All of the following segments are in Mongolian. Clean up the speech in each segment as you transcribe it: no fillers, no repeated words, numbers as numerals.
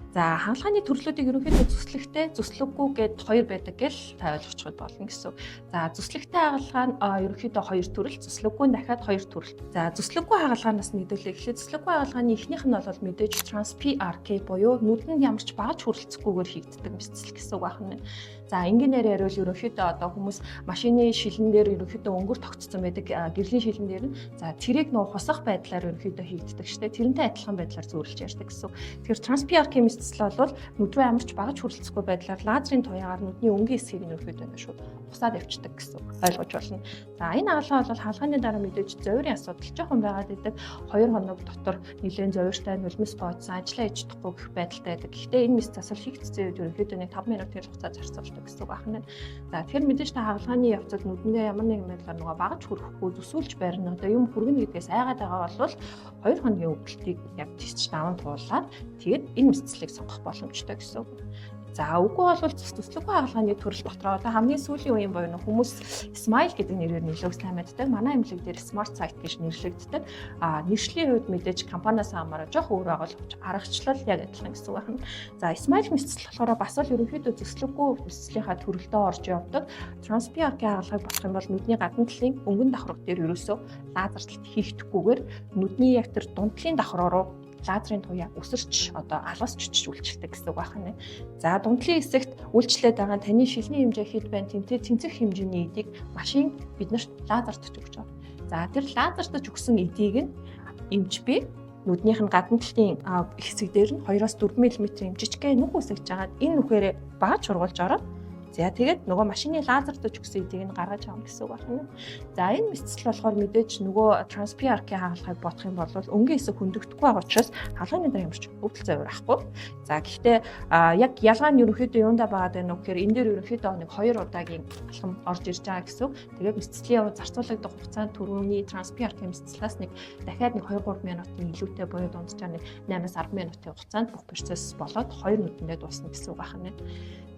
За хаалганы төрлүүдийг ерөнхийдөө зүслэгтэй, зүслэггүй гэд хоёр байдаг гэл та ойлгочиход болно гэсэн. За зүслэгтэй хаалгаа нь ерөнхийдөө хоёр төрөл, зүслэггүй нь дахиад хоёр төрөл. За зүслэггүй хаалгаанаас мэдүүлээ гэхлээр зүслэггүй хаалгааны эхнийх нь бол мэдээж TransPRK буюу нүдэнд ямар ч багаж хүрэлцэхгүйгээр хийгддэг мэдцэл гэсэн үг байна. За энгийнээр яриул ерөнхийдөө одоо хүмүүс машины шилэн дээр ерөнхийдөө өнгөр тогтцсон байдаг гэрлийн шилэн дээр нь за тэрийг нөө хусах байдлаар ерөнхийдөө хийгддэг штэ тэрнтэй адилхан байдлаар зөөрлж ярьдаг гэсэн. Тэгэхээр TransPRK мэдцэл бол нүд рүү амарч багаж хүрэлцэхгүй байдлаар лазерын туяагаар нүдний өнгийн хэсгийг ерөнхийдөө ингэ шууд хусаад явчихдаг гэсэн ойлгож болно. За энэ хаалгаа бол хаалгааны дараа мэдээж зөөврийн асуудал жоохон байгаад идэг 2 хоног дотор нэлээд зөөвртэй нулимс бооцсон ажиллаа хийж чадахгүй гэх байдалтай байдаг. Гэхдээ энэ мэс засвар хийгдсэн үед ерөнхийдөө нэг 5 минутын хугацаа зарцуулдаг гэсэн үг байна. За тэгэхээр мэдээж та хаалгааны явцад нүдэндээ ямар нэгэн байдлаар нөгөө багаж хүрэхгүй зүсүүлж барина одоо юм хүргэнэ гэдгээс айгаад байгаа бол 2 хоногийн өвдөлтийг яг тест даван туулаад тэгээд энэ мэдцлийг сонгох боломжтой гэсэн үг. За үгүй бол зүслэггүй хаалгааны төрөл дотроо одоо хамгийн сүүлийн үеийн буюу хүмүүс Smile гэдэг нэрээр нэлээд сайн мэддэг. Манай эмнэлэг дээр Smart Site гэж нэрлэгддэг. Нэршлийн хувьд мэдээж компаниас хамаараа жоох өөр байгаа боловч аргачлал яг адилхан гэсэн үг байна. За Smile мэдцэл болохоор бас л ерөнхийдөө зүслэггүй мэдцлийнхаа төрөлдөө орж явдаг. TransPRK хаалгыг бодох юм бол нүдний гадна талын өнгөн давхраг дээр ерөөсөө лазерлалт хийхдэггүйгээр нүдний яг тэр дунд талын давхраа руу лазерын туяа өсөрч одоо алгасч үйлчлдэг гэсэн үг байна. За дундлын хэсэгт үйлчлээд байгаа таны шилний хэмжээ хэд байна тэмтэй тэнцэх хэмжээний эдийг машин биднэрт лазертж өгч байгаа. За тэр лазертж өгсөн эдийг нь эмч би нүднийх нь гадна талын хэсэг дээр нь 2-4 мм жижигхэн нүх үсгэж жагаад энэ нүхээрээ багаж сургуулж ороод за тэгээд нөгөө машины лазертж өгсөн эдийг нь гаргаж авах гэсэн үг байна. За энэ мэдцэл болохоор мэдээж нөгөө TransPRK хаалгыг бодох юм бол өнгийн хэсэг хөндөгдөхгүй байгаа учраас хаалганы дараа ямарч өвдөл зовир ахгүй. За гэхдээ яг ялгаа нь ерөнхийдөө юундаа байгаад байна уу гэхээр энэ дээр ерөнхийдөө нэг 2 удаагийн алхам орж ирж байгаа гэсэн үг. Тэгээд мэдцлийн явц зарцуулагдах хугацаанд түрүүний TransPRK мэдцлээс нэг дахиад нэг 2-3 минутын илүүтэй буюу дунджаар нэг 8-10 минутын хугацаанд бүх процесс болоод 2 нүдэндээ дуусна гэсэн үг байна.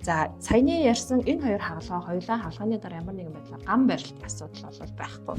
За саяны ярьсан энэ хоёр хаалгаа хоёулаа хаалганы дараа ямар нэгэн байдлаар гам барилтын асуудал бол байхгүй.